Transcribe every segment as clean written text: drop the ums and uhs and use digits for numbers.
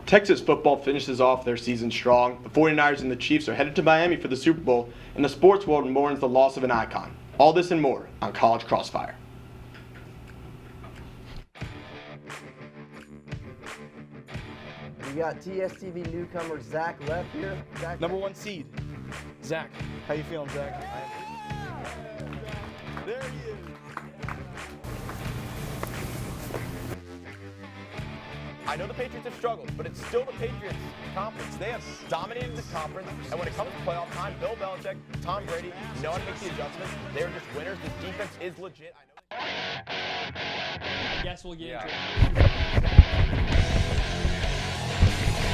Texas football finishes off their season strong. The 49ers and the Chiefs are headed to Miami for the Super Bowl, and the sports world mourns the loss of an icon. All this and more on College Crossfire. We got TSTV newcomer Zach Leff here. Zach, Number 1 seed, Zach. How you feeling, Zach? There he is. I know the Patriots have struggled, but it's still the Patriots conference. They have dominated this conference, and when it comes to playoff time, Bill Belichick, Tom Brady know how to make the adjustments. They're just winners. This defense is legit. I guess we'll get into it.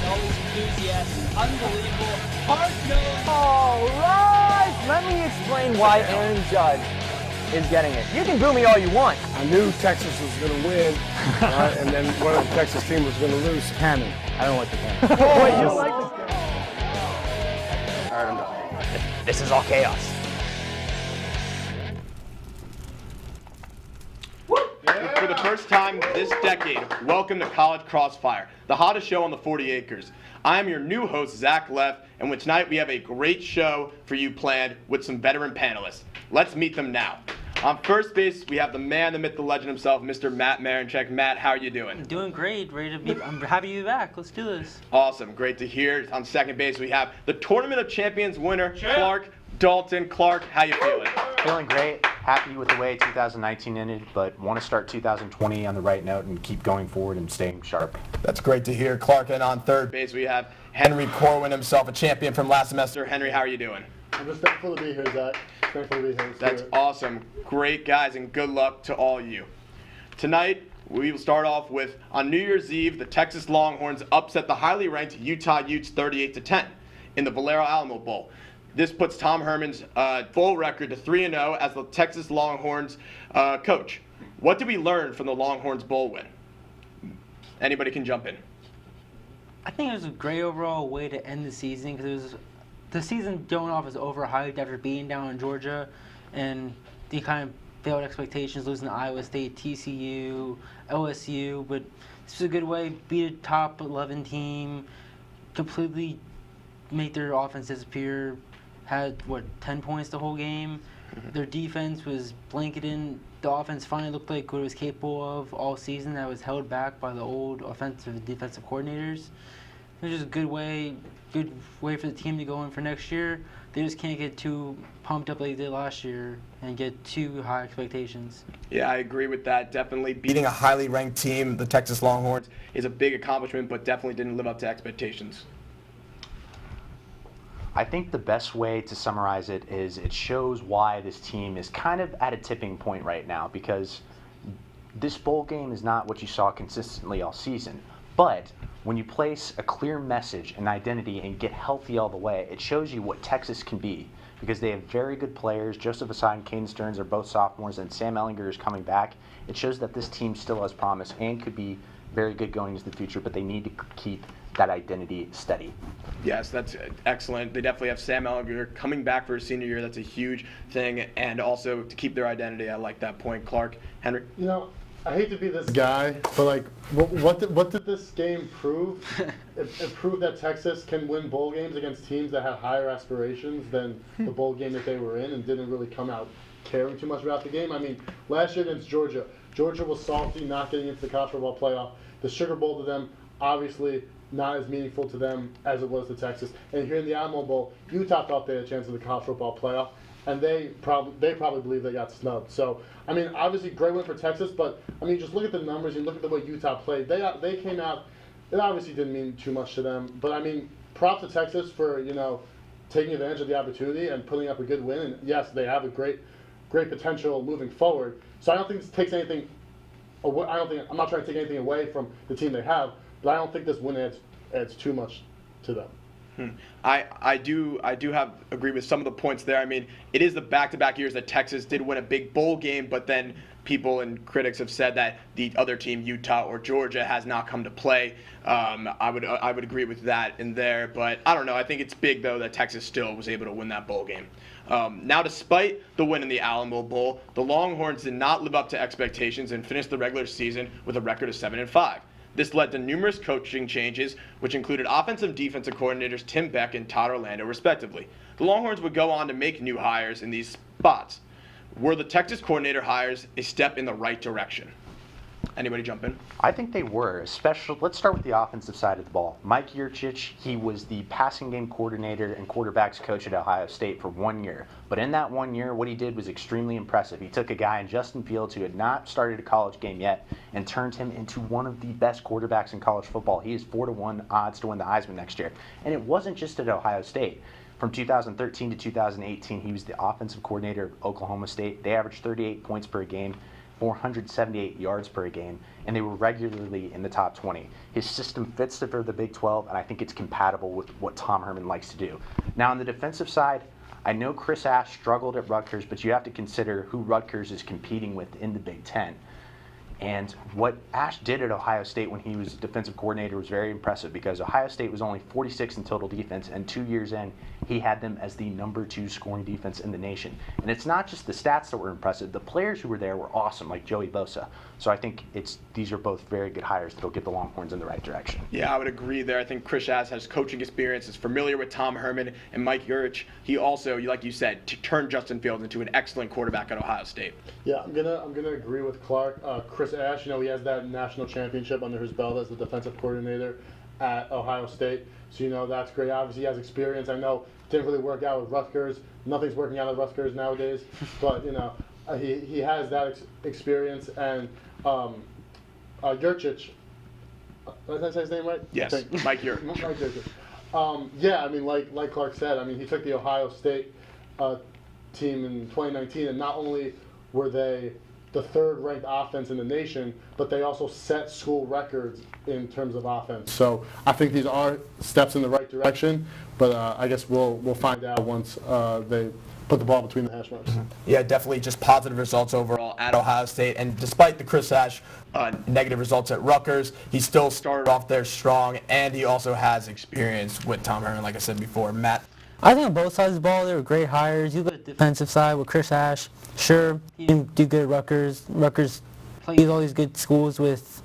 Always enthusiastic, unbelievable, hard-nosed. all right, let me explain why Aaron Judge is getting it. You can boo me all you want. I knew Texas was going to win, and then one of the Texas team was going to lose. Cannon. I don't like the cannon. Wait, you don't like this guy? All right, I'm done. This is all chaos. For the first time this decade, welcome to College Crossfire, the hottest show on the 40 acres. I am your new host, Zach Leff, and tonight we have a great show for you planned with some veteran panelists. Let's meet them now. On first base, we have the man, the myth, the legend himself, Mr. Matt Marinchak. Matt, how are you doing? Doing great, I'm happy to be back. Let's do this. Awesome, great to hear. On second base, we have the Tournament of Champions winner, Clark Dalton. Clark, how you feeling? Feeling great. Happy with the way 2019 ended, but want to start 2020 on the right note and keep going forward and staying sharp. That's great to hear, Clark. And on third base, we have Henry Corwin himself, a champion from last semester. Henry, how are you doing? I'm just thankful to be here, Zach. Thankful to be here. That's awesome. Great, guys, and good luck to all you. Tonight, we will start off with, on New Year's Eve, the Texas Longhorns upset the highly ranked Utah Utes 38-10 in the Valero Alamo Bowl. This puts Tom Herman's full record to 3-0 as the Texas Longhorns coach. What did we learn from the Longhorns bowl win? Anybody can jump in. I think it was a great overall way to end the season because the season going off is overhyped after beating down in Georgia, and they kind of failed expectations, losing to Iowa State, TCU, OSU. But this is a good way to beat a top 11 team, completely make their offense disappear. Had 10 points the whole game. Their defense was blanketing. The offense finally looked like what it was capable of all season. That was held back by the old offensive and defensive coordinators. It was just a good way for the team to go in for next year. They just can't get too pumped up like they did last year and get too high expectations. Yeah, I agree with that. Definitely beating a highly ranked team, the Texas Longhorns, is a big accomplishment, but definitely didn't live up to expectations. I think the best way to summarize it is it shows why this team is kind of at a tipping point right now, because this bowl game is not what you saw consistently all season. But when you place a clear message and identity and get healthy all the way, it shows you what Texas can be, because they have very good players. Joseph Asad and Caden Stearns are both sophomores, and Sam Ellinger is coming back. It shows that this team still has promise and could be very good going into the future, but they need to keep that identity steady. Yes, that's excellent. They definitely have Sam Ellinger coming back for his senior year. That's a huge thing. And also to keep their identity. I like that point. Clark, Henry? You know, I hate to be this guy, but like, what did this game prove? It proved that Texas can win bowl games against teams that have higher aspirations than the bowl game that they were in and didn't really come out caring too much about the game. I mean, last year against Georgia was salty, not getting into the college football playoff. The Sugar Bowl to them, obviously, not as meaningful to them as it was to Texas. And here in the Alamo Bowl, Utah thought they had a chance in the college football playoff, and they probably believe they got snubbed. So, I mean, obviously great win for Texas, but I mean, just look at the numbers and look at the way Utah played. They came out. It obviously didn't mean too much to them, but I mean, props to Texas for taking advantage of the opportunity and putting up a good win. And yes, they have a great potential moving forward. So I don't think this takes anything. I'm not trying to take anything away from the team they have, but I don't think this win adds too much to them. I do agree with some of the points there. I mean, it is the back-to-back years that Texas did win a big bowl game, but then people and critics have said that the other team, Utah or Georgia, has not come to play. I would agree with that in there, but I don't know. I think it's big though that Texas still was able to win that bowl game. Now, despite the win in the Alamo Bowl, the Longhorns did not live up to expectations and finished the regular season with a record of 7-5. This led to numerous coaching changes, which included offensive and defensive coordinators Tim Beck and Todd Orlando, respectively. The Longhorns would go on to make new hires in these spots. Were the Texas coordinator hires a step in the right direction? Anybody jump in? I think they were, especially, let's start with the offensive side of the ball. Mike Yurcich, he was the passing game coordinator and quarterbacks coach at Ohio State for 1 year. But in that 1 year, what he did was extremely impressive. He took a guy in Justin Fields who had not started a college game yet and turned him into one of the best quarterbacks in college football. He is 4-1 odds to win the Heisman next year. And it wasn't just at Ohio State. From 2013 to 2018, he was the offensive coordinator of Oklahoma State. They averaged 38 points per game, 478 yards per game, and they were regularly in the top 20. His system fits for the Big 12, and I think it's compatible with what Tom Herman likes to do. Now, on the defensive side, I know Chris Ash struggled at Rutgers, but you have to consider who Rutgers is competing with in the Big 10. And what Ash did at Ohio State when he was defensive coordinator was very impressive because Ohio State was only 46 in total defense, and 2 years in, he had them as the #2 scoring defense in the nation. And it's not just the stats that were impressive. The players who were there were awesome, like Joey Bosa. So I think these are both very good hires that will get the Longhorns in the right direction. Yeah, I would agree there. I think Chris Ash has coaching experience, is familiar with Tom Herman and Mike Yurcich. He also, like you said, turned Justin Fields into an excellent quarterback at Ohio State. Yeah, I'm gonna agree with Clark. Chris Ash, he has that national championship under his belt as the defensive coordinator at Ohio State. So that's great. Obviously, he has experience. I know it didn't really work out with Rutgers. Nothing's working out at Rutgers nowadays, but he has that experience. And Yurcich, did I say his name right? Yes, Mike Yurcich. Mike Yurcich. Yeah, I mean, like Clark said, I mean, he took the Ohio State team in 2019, and not only were they the third-ranked offense in the nation, but they also set school records in terms of offense. So I think these are steps in the right direction, but I guess we'll find out once they put the ball between the hash marks. Yeah, definitely just positive results overall at Ohio State. And despite the Chris Ash negative results at Rutgers, he still started off there strong, and he also has experience with Tom Herman, like I said before. Matt? I think on both sides of the ball, they were great hires. You look at the defensive side with Chris Ash. Sure, he didn't do good at Rutgers. Rutgers plays all these good schools with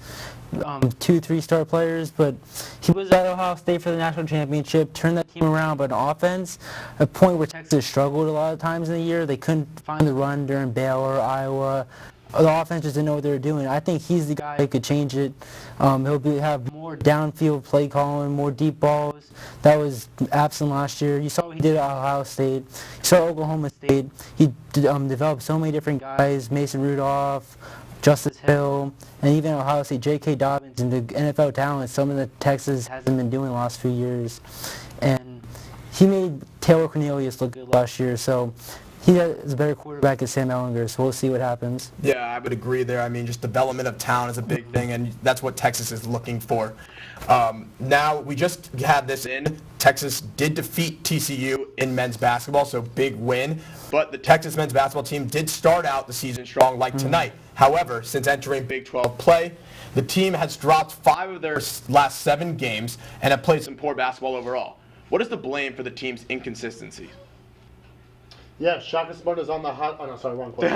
2-3-star players, but he was at Ohio State for the national championship, turned that team around. But on offense, a point where Texas struggled a lot of times in the year, they couldn't find the run during Baylor, Iowa. The offense just didn't know what they were doing. I think he's the guy who could change it. He'll have more downfield play calling, more deep balls. That was absent last year. You saw what he did at Ohio State. You saw Oklahoma State. He developed so many different guys, Mason Rudolph, Justice Hill, and even Ohio State, J.K. Dobbins, and the NFL talent, something that Texas hasn't been doing the last few years. And he made Taylor Cornelius look good last year, so he is a better quarterback than Sam Ehlinger, so we'll see what happens. Yeah, I would agree there. I mean, just development of talent is a big thing, and that's what Texas is looking for. Now, we just had this in. Texas did defeat TCU in men's basketball, so big win. But the Texas men's basketball team did start out the season strong like tonight. However, since entering Big 12 play, the team has dropped 5 of their last 7 games and have played some poor basketball overall. What is the blame for the team's inconsistency? Yeah, Shaka Smart is on the hot. Oh no, sorry, wrong question.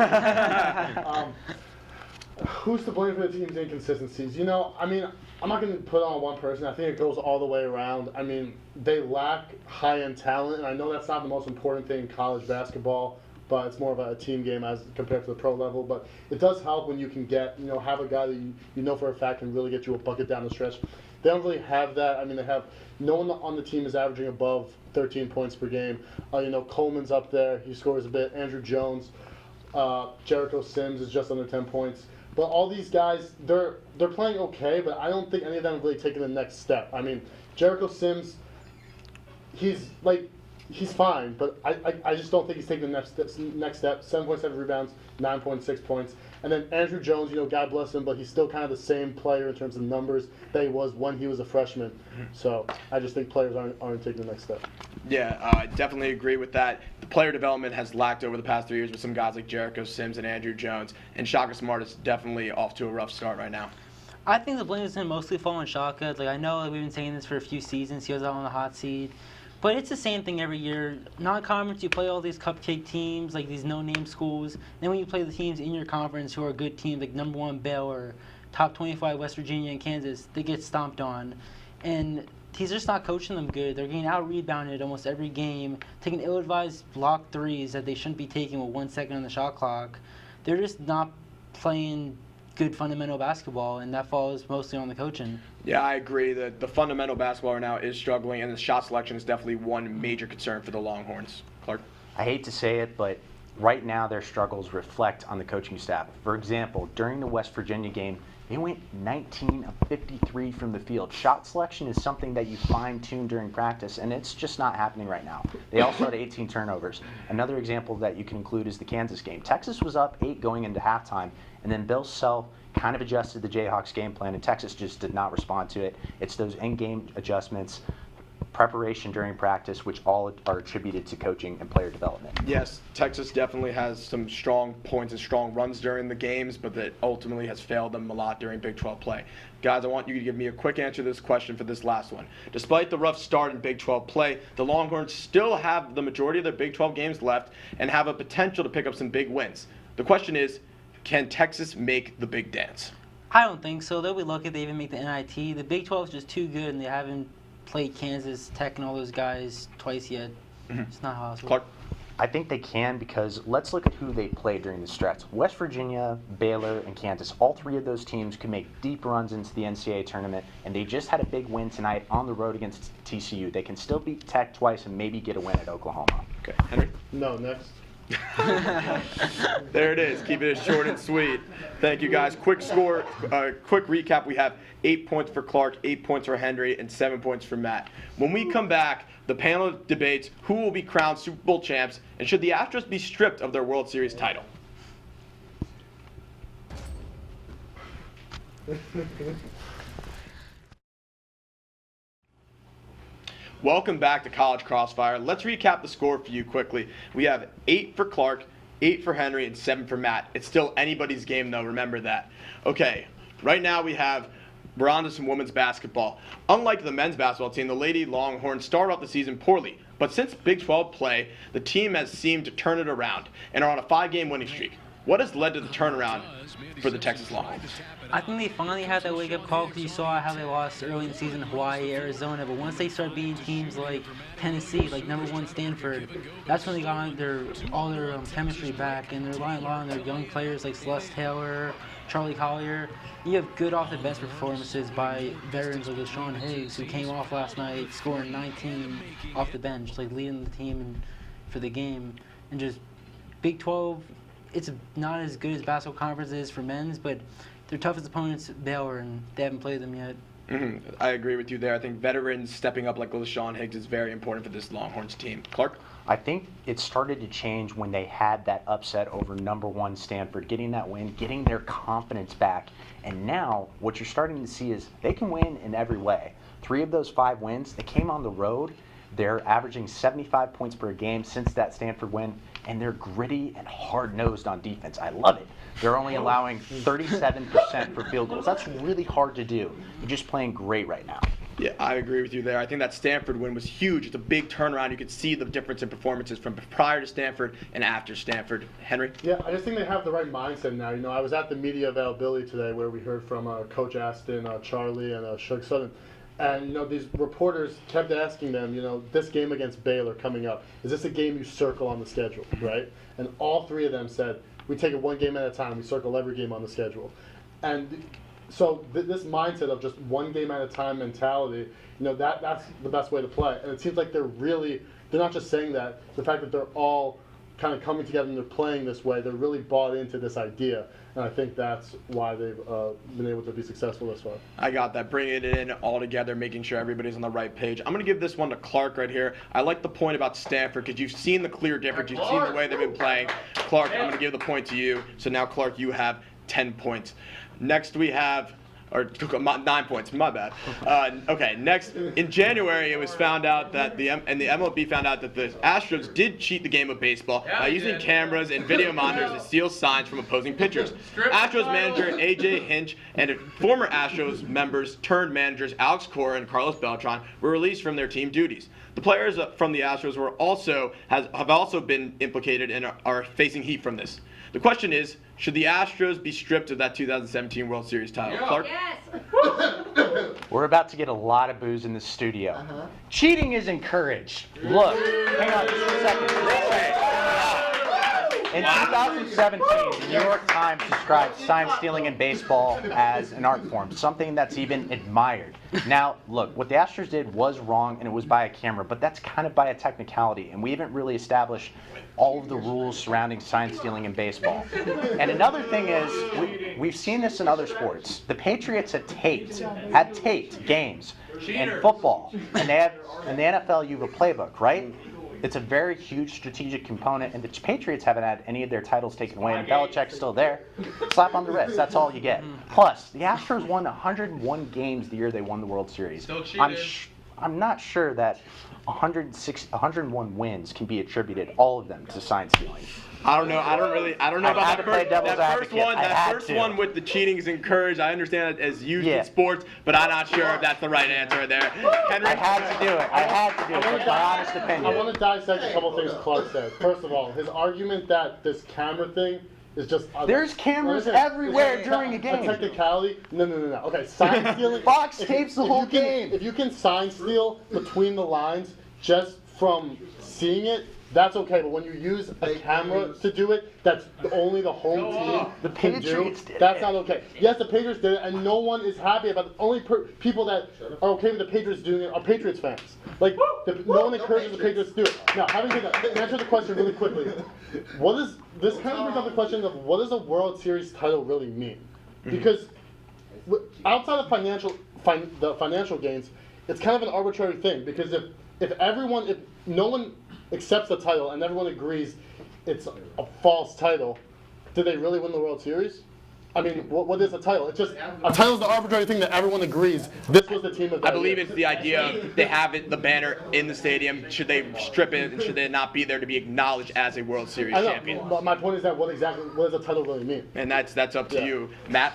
Who's to blame for the team's inconsistencies? I mean, I'm not going to put on one person. I think it goes all the way around. I mean, they lack high-end talent, and I know that's not the most important thing in college basketball, but it's more of a team game as compared to the pro level. But it does help when you can get, have a guy that you know for a fact can really get you a bucket down the stretch. They don't really have that. I mean, no one on the team is averaging above 13 points per game. Coleman's up there. He scores a bit. Andrew Jones, Jericho Sims is just under 10 points. But all these guys, they're playing okay, but I don't think any of them have really taken the next step. I mean, Jericho Sims, he's fine, but I just don't think he's taking the next step. 7.7 rebounds, 9.6 points. And then Andrew Jones, God bless him, but he's still kind of the same player in terms of numbers that he was when he was a freshman. So I just think players aren't taking the next step. Yeah, I definitely agree with that. The player development has lacked over the past 3 years with some guys like Jericho Sims and Andrew Jones, and Shaka Smart is definitely off to a rough start right now. I think the blame is going to mostly fall on Shaka. I know we've been saying this for a few seasons. He was out on the hot seat. But it's the same thing every year. Non-conference, you play all these cupcake teams, like these no-name schools. Then when you play the teams in your conference who are good teams, like #1 Baylor, top 25 West Virginia and Kansas, they get stomped on. And he's just not coaching them good. They're getting out-rebounded almost every game, taking ill-advised block threes that they shouldn't be taking with 1 second on the shot clock. They're just not playing good fundamental basketball, and that falls mostly on the coaching. Yeah, I agree that the fundamental basketball right now is struggling, and the shot selection is definitely one major concern for the Longhorns. Clark? I hate to say it, but right now their struggles reflect on the coaching staff. For example, during the West Virginia game, they went 19 of 53 from the field. Shot selection is something that you fine-tune during practice, and it's just not happening right now. They also had 18 turnovers. Another example that you can include is the Kansas game. Texas was up 8 going into halftime, and then Bill Self kind of adjusted the Jayhawks game plan, and Texas just did not respond to it. It's those in-game adjustments, preparation during practice, which all are attributed to coaching and player development. Yes, Texas definitely has some strong points and strong runs during the games, but that ultimately has failed them a lot during Big 12 play. Guys, I want you to give me a quick answer to this question for this last one. Despite the rough start in Big 12 play, the Longhorns still have the majority of their Big 12 games left and have a potential to pick up some big wins. The question is, can Texas make the big dance? I don't think so. They'll be lucky if they even make the NIT. The Big 12 is just too good, and they haven't played Kansas, Tech, and all those guys twice yet. It's not possible. Clark? I think they can, because let's look at who they played during the stretch. West Virginia, Baylor, and Kansas. All three of those teams could make deep runs into the NCAA tournament, and they just had a big win tonight on the road against TCU. They can still beat Tech twice and maybe get a win at Oklahoma. Okay, Henry? No, next. There it is. Keep it short and sweet. Thank you, guys. Quick score, quick recap. We have 8 points for Clark, 8 points for Henry, and 7 points for Matt. When we come back, the panel debates who will be crowned Super Bowl champs, and should the Astros be stripped of their World Series title. Welcome back to College Crossfire. Let's recap the score for you quickly. We have 8 for Clark, 8 for Henry, and 7 for Matt. It's still anybody's game, though. Remember that. Okay, right now we're on to some women's basketball. Unlike the men's basketball team, the Lady Longhorns started off the season poorly. But since Big 12 play, the team has seemed to turn it around and are on a 5-game winning streak. What has led to the turnaround for the Texas Longhorns? I think they finally had that wake-up call, because you saw how they lost early in the season, Hawaii, Arizona. But once they started beating teams like Tennessee, like #1 Stanford, that's when they got all their chemistry back, and they're relying on their young players like Celeste Taylor, Charlie Collier. You have good off-the-bench performances by veterans like Sean Higgs, who came off last night scoring 19 off the bench, like leading the team for the game. And just Big 12, it's not as good as basketball conference is for men's, but their toughest opponent's Baylor, and they haven't played them yet. I agree with you there. I think veterans stepping up like LaShawn Higgs is very important for this Longhorns team. Clark? I think it started to change when they had that upset over #1 Stanford, getting that win, getting their confidence back. And now what you're starting to see is they can win in every way. 3 of those 5 wins, they came on the road. They're averaging 75 points per game since that Stanford win, and they're gritty and hard-nosed on defense. I love it. They're only allowing 37% for field goals. That's really hard to do. They're just playing great right now. Yeah, I agree with you there. I think that Stanford win was huge. It's a big turnaround. You could see the difference in performances from prior to Stanford and after Stanford. Henry? Yeah, I just think they have the right mindset now. You know, I was at the media availability today where we heard from Coach Aston, Charlie, and Shug Sutton. And, you know, these reporters kept asking them, you know, this game against Baylor coming up, is this a game you circle on the schedule, right? And all 3 of them said, we take it 1 game at a time. We circle every game on the schedule. And so this mindset of just 1 game at a time mentality, you know, that's the best way to play. And it seems like they're not just saying that. The fact that they're all kind of coming together and they're playing this way, they're really bought into this idea. And I think that's why they've been able to be successful this far. I got that. Bringing it in all together, making sure everybody's on the right page. I'm going to give this one to Clark right here. I like the point about Stanford because you've seen the clear difference. You've seen the way they've been playing. Clark, I'm going to give the point to you. So now, Clark, you have 10 points. Next we have, or 9 points, my bad. Okay, next, in January it was found out that the MLB found out that the Astros did cheat the game of baseball by using cameras and video monitors to steal signs from opposing pitchers. Astros manager A.J. Hinch and former Astros members turned managers Alex Cora and Carlos Beltran were released from their team duties. The players from the Astros have also been implicated and are facing heat from this. The question is, Should the Astros be stripped of that 2017 World Series title? Clark? Yes. We're about to get a lot of booze in the studio. Cheating is encouraged. Look, hang on just a second. In 2017, the New York Times described sign stealing in baseball as an art form, something that's even admired. Now, look, what the Astros did was wrong, and it was by a camera, but that's kind of by a technicality, and we haven't really established all of the rules surrounding sign stealing in baseball. And another thing is, we've seen this in other sports. The Patriots had taped games in football, and in the NFL you have a playbook, right? It's a very huge strategic component, and the Patriots haven't had any of their titles taken away, and Belichick's still there. Slap on the wrist, that's all you get. Plus, the Astros won 101 games the year they won the World Series. I'm not sure that 101 wins can be attributed, all of them, to sign stealing. I don't know. I don't know about that first one with the cheating is encouraged. I understand it as used in sports, but I'm not sure if that's the right answer there. Henry? I had to do it. That's my honest opinion. I want to dissect a couple things Clark said. First of all, his argument that this camera thing is just... There's cameras everywhere during a game. A technicality? No. Okay, sign stealing... Fox tapes the whole game. If you can sign steal between the lines just from seeing it, that's okay, but when you use a camera to do it, that's only the home team can do. That's not okay. Yes, the Patriots did it, and no one is happy about it. The only people that are okay with the Patriots doing it are Patriots fans. Like, no one encourages the Patriots to do it. Now, having said that, to answer the question really quickly, this kind of brings up the question of what does a World Series title really mean? Because outside of the financial gains, it's kind of an arbitrary thing. Because if no one accepts the title and everyone agrees it's a false title, did they really win the World Series? I mean, what is a title? It's just a title is the arbitrary thing that everyone agrees this was the team of the I believe it's the idea of they have the banner in the stadium. Should they strip it and should they not be there to be acknowledged as a World Series champion? But my point is that what does a title really mean? And that's up to you, Matt.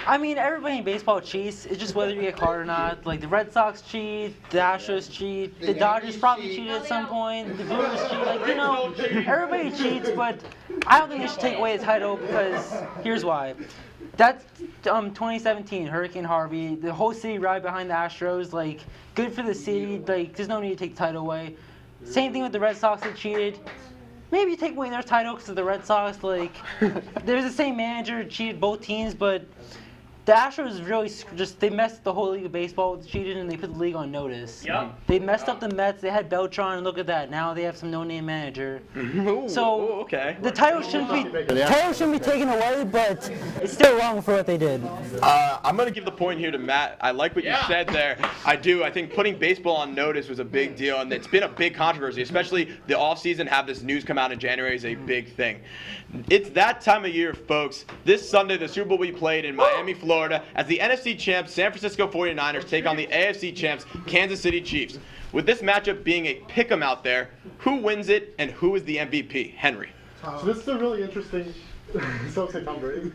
I mean, everybody in baseball cheats. It's just whether you get caught or not. Like the Red Sox cheat, the Astros cheat, the Dodgers probably cheated at some point, the Brewers cheat. Like, everybody cheats, but I don't think they should take away the title because here's why. That's 2017 Hurricane Harvey. The whole city rallied behind the Astros. Like, good for the city. Like, there's no need to take the title away. Same thing with the Red Sox that cheated. Maybe you take away their title because of the Red Sox. Like, there's the same manager cheated both teams, but the Astros really they messed the whole league of baseball with cheating, and they put the league on notice. Yep. They messed up the Mets. They had Beltran, and look at that. Now they have some no-name manager. The title shouldn't be taken away, but it's still wrong for what they did. I'm going to give the point here to Matt. I like what you said there. I do. I think putting baseball on notice was a big deal, and it's been a big controversy, especially the offseason. Have this news come out in January is a big thing. It's that time of year, folks. This Sunday, the Super Bowl will be played in Miami, Florida, as the NFC champs San Francisco 49ers take on the AFC champs Kansas City Chiefs. With this matchup being a pick'em out there, who wins it and who is the MVP? Henry. So this is a really interesting. So say Tom Brady.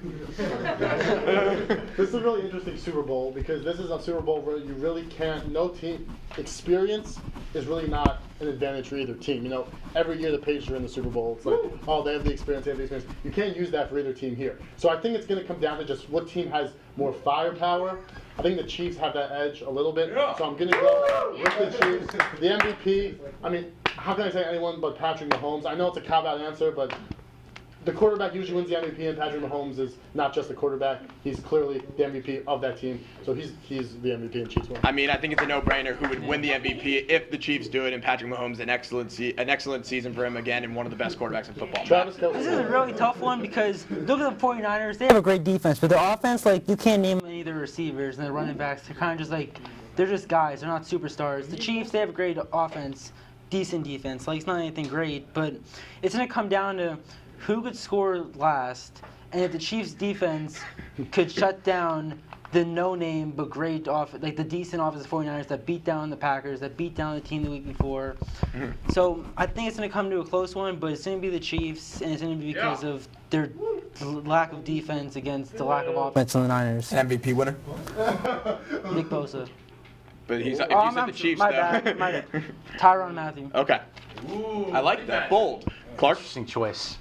This is a really interesting Super Bowl because this is a Super Bowl where you really can't. No team experience is really not an advantage for either team. Every year the Patriots are in the Super Bowl. It's like, oh, they have the experience, You can't use that for either team here. So I think it's going to come down to just what team has more firepower. I think the Chiefs have that edge a little bit. So I'm going to go with the Chiefs. The MVP. I mean, how can I say anyone but Patrick Mahomes? I know it's a cop-out answer, but the quarterback usually wins the MVP, and Patrick Mahomes is not just the quarterback. He's clearly the MVP of that team. So he's the MVP and Chiefs win. I mean, I think it's a no-brainer who would win the MVP if the Chiefs do it, and Patrick Mahomes an excellent season for him again, and one of the best quarterbacks in football. This is a really tough one because look at the 49ers. They have a great defense, but their offense, like, you can't name any of their receivers and their running backs. They're kind of just like, they're just guys. They're not superstars. The Chiefs, they have a great offense, decent defense. Like, it's not anything great, but it's going to come down to who could score last, and if the Chiefs' defense could shut down the no-name but great the decent offensive 49ers that beat down the Packers, that beat down the team the week before. So I think it's going to come to a close one, but it's going to be the Chiefs, and it's going to be because of their lack of defense against the lack of offense on the Niners. MVP winner? Nick Bosa. But if you said the Chiefs, my bad. Tyrann Mathieu. Okay. I like that. Bold. Clark? Interesting choice.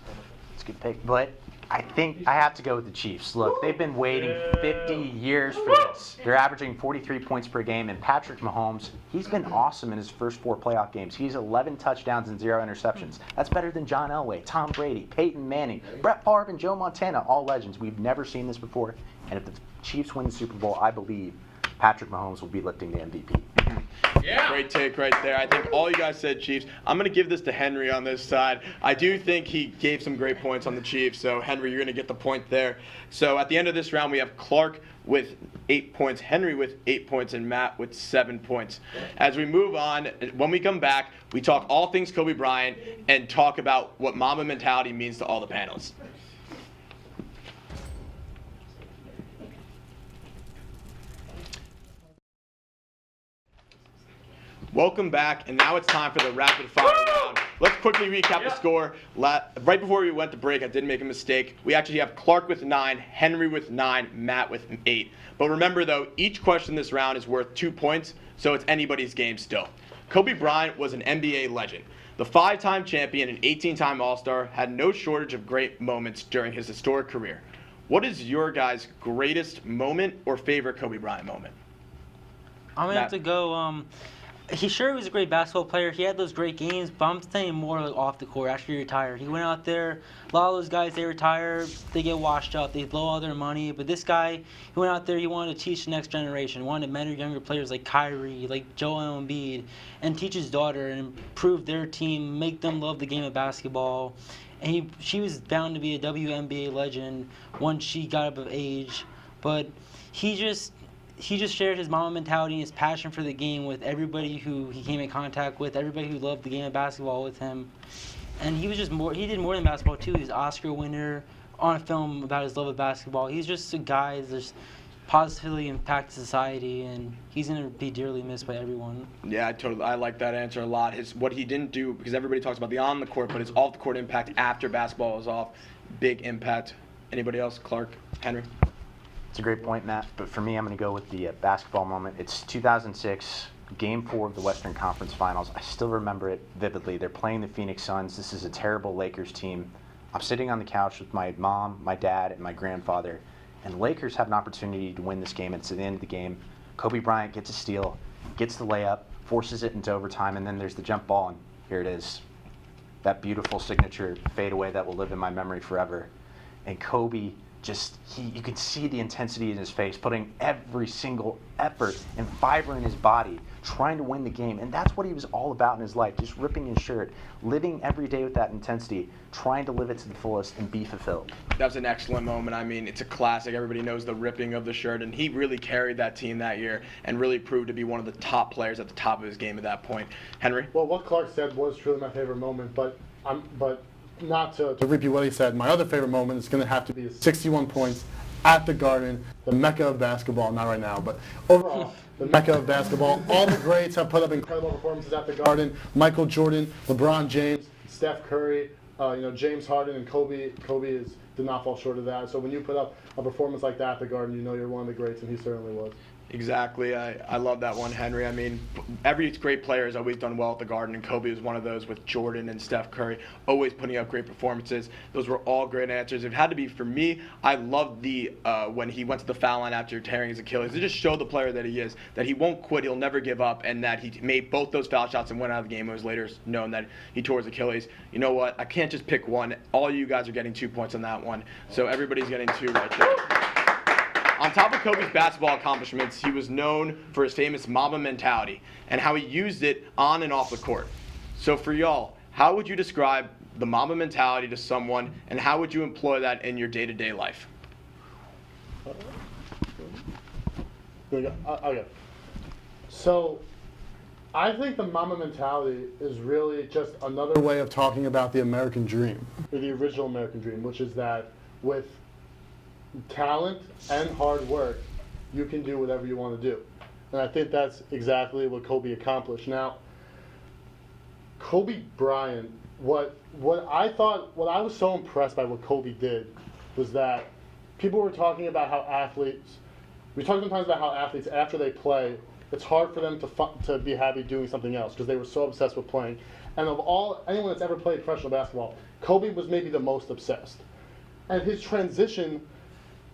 It's a good pick. But I think I have to go with the Chiefs. Look, they've been waiting 50 years for this. They're averaging 43 points per game, and Patrick Mahomes, he's been awesome in his first 4 playoff games. He's 11 touchdowns and 0 interceptions. That's better than John Elway, Tom Brady, Peyton Manning, Brett Favre, and Joe Montana, all legends. We've never seen this before, and if the Chiefs win the Super Bowl, I believe Patrick Mahomes will be lifting the MVP. Yeah. Great take right there. I think all you guys said Chiefs. I'm going to give this to Henry on this side. I do think he gave some great points on the Chiefs, so Henry, you're going to get the point there. So at the end of this round, we have Clark with 8 points, Henry with 8 points, and Matt with 7 points. As we move on, when we come back, we talk all things Kobe Bryant and talk about what Mamba mentality means to all the panelists. Welcome back, and now it's time for the rapid fire round. Let's quickly recap the score. Right before we went to break, I did make a mistake. We actually have Clark with 9, Henry with 9, Matt with 8. But remember though, each question this round is worth 2 points, so it's anybody's game still. Kobe Bryant was an NBA legend. The 5-time champion and 18-time All-Star had no shortage of great moments during his historic career. What is your guys' greatest moment or favorite Kobe Bryant moment? I'm going to have to go, he sure was a great basketball player. He had those great games, but I'm saying more like off the court after he retired. He went out there, a lot of those guys, they retire, they get washed up, they blow all their money. But this guy, he went out there, he wanted to teach the next generation, he wanted to mentor younger players like Kyrie, like Joel Embiid, and teach his daughter and improve their team, make them love the game of basketball. And she was bound to be a WNBA legend once she got up of age. But he just shared his Mamba mentality and his passion for the game with everybody who he came in contact with, everybody who loved the game of basketball with him. And he did more than basketball too. He was an Oscar winner on a film about his love of basketball. He's just a guy that just positively impacted society, and he's going to be dearly missed by everyone. Yeah, I like that answer a lot. What he didn't do, because everybody talks about the on the court, but his off the court impact after basketball was off, big impact. Anybody else? Clark, Henry? It's a great point, Matt, but for me, I'm going to go with the basketball moment. It's 2006, Game 4 of the Western Conference Finals. I still remember it vividly. They're playing the Phoenix Suns. This is a terrible Lakers team. I'm sitting on the couch with my mom, my dad, and my grandfather, and the Lakers have an opportunity to win this game. It's at the end of the game. Kobe Bryant gets a steal, gets the layup, forces it into overtime, and then there's the jump ball, and here it is. That beautiful signature fadeaway that will live in my memory forever. And Kobe, you can see the intensity in his face, putting every single effort and fiber in his body, trying to win the game. And that's what he was all about in his life, just ripping his shirt, living every day with that intensity, trying to live it to the fullest and be fulfilled. That was an excellent moment. I mean, it's a classic. Everybody knows the ripping of the shirt, and he really carried that team that year and really proved to be one of the top players at the top of his game at that point. Henry? Well, what Clark said was truly my favorite moment, but not to repeat what he said, my other favorite moment is going to have to be his 61 points at the Garden, the mecca of basketball, not right now, but overall, the mecca of basketball. All the greats have put up incredible performances at the Garden. Michael Jordan, LeBron James, Steph Curry, James Harden, and Kobe did not fall short of that. So when you put up a performance like that at the Garden, you know you're one of the greats, and he certainly was. Exactly. I love that one, Henry. I mean, every great player has always done well at the Garden, and Kobe was one of those with Jordan and Steph Curry, always putting up great performances. Those were all great answers. It had to be, for me, I loved when he went to the foul line after tearing his Achilles. It just showed the player that he is, that he won't quit, he'll never give up, and that he made both those foul shots and went out of the game. It was later known that he tore his Achilles. You know what? I can't just pick one. All you guys are getting 2 points on that one, so everybody's getting 2 right there. On top of Kobe's basketball accomplishments, he was known for his famous Mamba mentality and how he used it on and off the court. So for y'all, how would you describe the Mamba mentality to someone, and how would you employ that in your day-to-day life? Okay. So I think the Mamba mentality is really just another way of talking about the American dream, or the original American dream, which is that with talent and hard work, you can do whatever you want to do. And I think that's exactly what Kobe accomplished. Now, Kobe Bryant, what I was so impressed by what Kobe did was that people were talking about how we talk sometimes about how athletes, after they play, it's hard for them to be happy doing something else because they were so obsessed with playing. And of anyone that's ever played professional basketball, Kobe was maybe the most obsessed. And his transition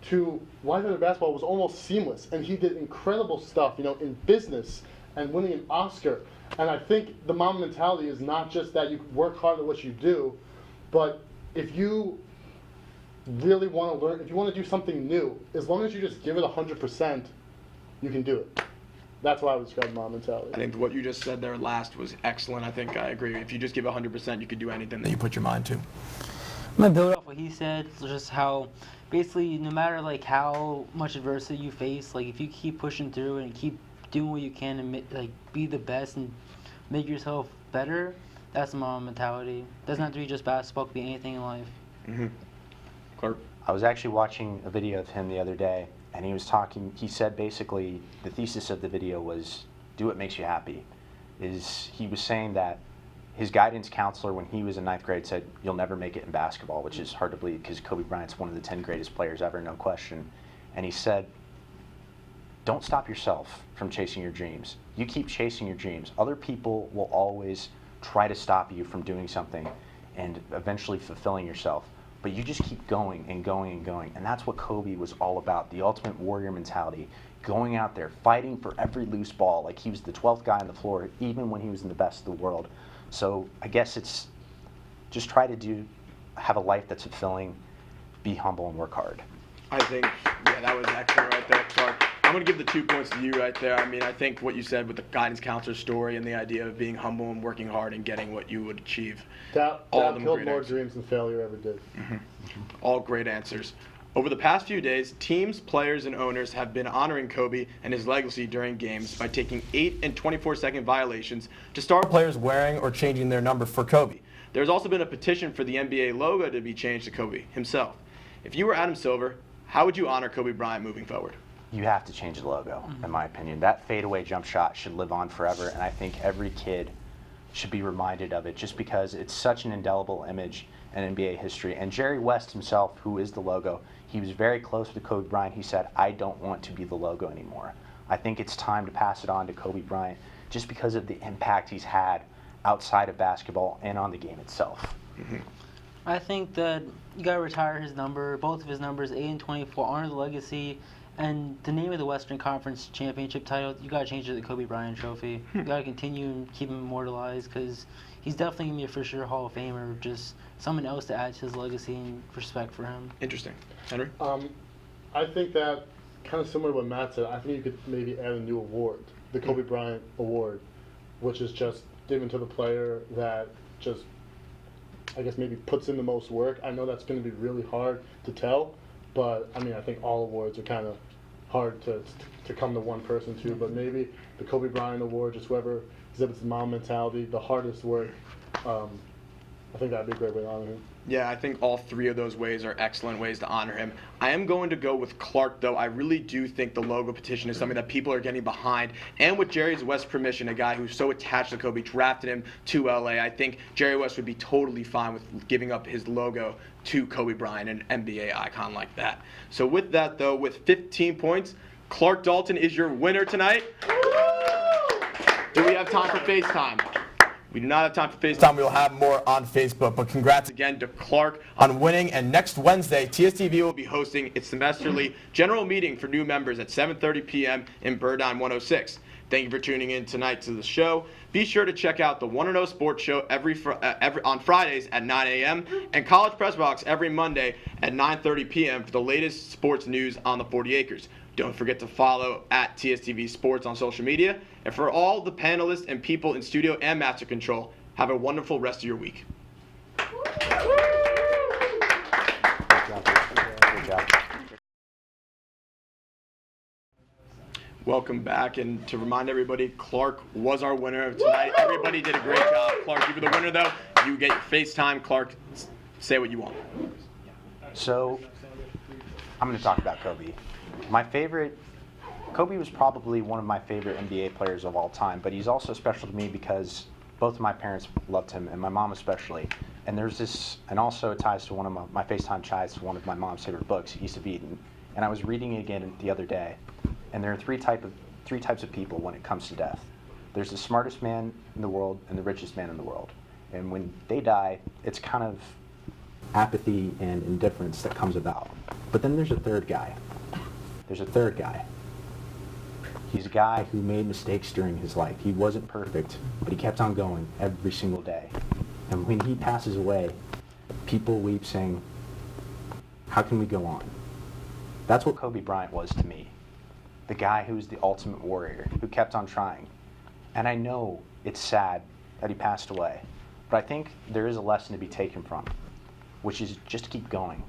to lifeguard basketball was almost seamless, and he did incredible stuff, in business and winning an Oscar. And I think the mom mentality is not just that you work hard at what you do, but if you really want to learn, if you want to do something new, as long as you just give it 100%, you can do it. That's why I would describe mom mentality. I think what you just said there last was excellent. I think I agree. If you just give 100%, you can do anything that you put your mind to. I'm gonna build off what he said, just how basically no matter like how much adversity you face, like if you keep pushing through and keep doing what you can and be the best and make yourself better, that's the mom mentality. Doesn't have to be just basketball, it could be anything in life. Mm-hmm. Clark? I was actually watching a video of him the other day, and he said basically the thesis of the video was do what makes you happy. He was saying that his guidance counselor when he was in 9th grade said, you'll never make it in basketball, which is hard to believe because Kobe Bryant's one of the 10 greatest players ever, no question. And he said, don't stop yourself from chasing your dreams. You keep chasing your dreams. Other people will always try to stop you from doing something and eventually fulfilling yourself. But you just keep going and going and going. And that's what Kobe was all about, the ultimate warrior mentality. Going out there, fighting for every loose ball. Like he was the 12th guy on the floor, even when he was in the best of the world. So I guess it's just try to have a life that's fulfilling, be humble, and work hard. I think, that was excellent right there, Clark. I'm going to give the 2 points to you right there. I mean, I think what you said with the guidance counselor story and the idea of being humble and working hard and getting what you would achieve. That all killed more dreams than failure ever did. Mm-hmm. All great answers. Over the past few days, teams, players, and owners have been honoring Kobe and his legacy during games by taking 8 and 24-second violations to star players wearing or changing their number for Kobe. There's also been a petition for the NBA logo to be changed to Kobe himself. If you were Adam Silver, how would you honor Kobe Bryant moving forward? You have to change the logo, in my opinion. That fadeaway jump shot should live on forever, and I think every kid should be reminded of it just because it's such an indelible image in NBA history. And Jerry West himself, who is the logo, he was very close to Kobe Bryant. He said, I don't want to be the logo anymore. I think it's time to pass it on to Kobe Bryant just because of the impact he's had outside of basketball and on the game itself. Mm-hmm. I think that you gotta retire his number, both of his numbers, 8 and 24, honor the legacy, and the name of the Western Conference Championship title, you gotta change it to the Kobe Bryant Trophy. You gotta continue and keep him immortalized because he's definitely gonna be a for sure Hall of Famer. Just someone else to add to his legacy and respect for him. Interesting. Henry? I think that kind of similar to what Matt said. I think you could maybe add a new award, the Kobe Bryant Award, which is just given to the player that just, I guess, maybe puts in the most work. I know that's going to be really hard to tell, but I mean, I think all awards are kind of hard to come to one person to, but maybe the Kobe Bryant Award, just whoever exhibits the mom mentality, the hardest work, I think that'd be a great way to honor him. Yeah, I think all 3 of those ways are excellent ways to honor him. I am going to go with Clark, though. I really do think the logo petition is something that people are getting behind. And with Jerry West's permission, a guy who's so attached to Kobe, drafted him to LA, I think Jerry West would be totally fine with giving up his logo to Kobe Bryant, an NBA icon like that. So with that, though, with 15 points, Clark Dalton is your winner tonight. Do we have time for FaceTime? We do not have time for FaceTime. We will have more on Facebook. But congrats again to Clark on winning. And next Wednesday, TSTV will be hosting its semesterly general meeting for new members at 7:30 p.m. in Burdine 106. Thank you for tuning in tonight to the show. Be sure to check out the 1-0 Sports Show on Fridays at 9 a.m. and College Press Box every Monday at 9:30 p.m. for the latest sports news on the 40 Acres. Don't forget to follow at TSTV Sports on social media. And for all the panelists and people in studio and master control, have a wonderful rest of your week. Good job. Welcome back, and to remind everybody, Clark was our winner of tonight. Everybody did a great job. Clark, you were the winner, though. You get your FaceTime. Clark, say what you want. So, I'm going to talk about Kobe. Kobe was probably one of my favorite NBA players of all time, but he's also special to me because both of my parents loved him, and my mom especially. And there's this, and also it ties to one of my FaceTime ties to one of my mom's favorite books, East of Eden. And I was reading it again the other day, and there are three types of people when it comes to death. There's the smartest man in the world and the richest man in the world. And when they die, it's kind of apathy and indifference that comes about. But then there's a third guy. There's a third guy. He's a guy who made mistakes during his life. He wasn't perfect, but he kept on going every single day. And when he passes away, people weep saying, how can we go on? That's what Kobe Bryant was to me. The guy who was the ultimate warrior, who kept on trying. And I know it's sad that he passed away, but I think there is a lesson to be taken from, which is just keep going.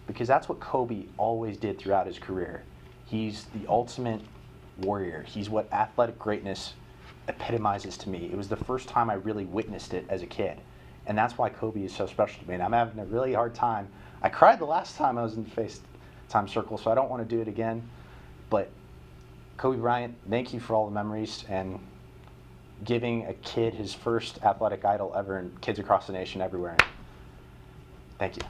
Because that's what Kobe always did throughout his career. He's the ultimate warrior. He's what athletic greatness epitomizes to me. It was the first time I really witnessed it as a kid. And that's why Kobe is so special to me. And I'm having a really hard time. I cried the last time I was in the FaceTime circle, so I don't want to do it again. But Kobe Bryant, thank you for all the memories and giving a kid his first athletic idol ever, and kids across the nation everywhere. Thank you.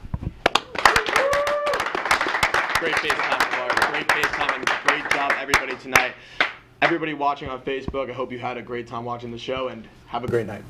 Great FaceTime, Florida. Great FaceTime, and great job, everybody, tonight. Everybody watching on Facebook, I hope you had a great time watching the show, and have a great night.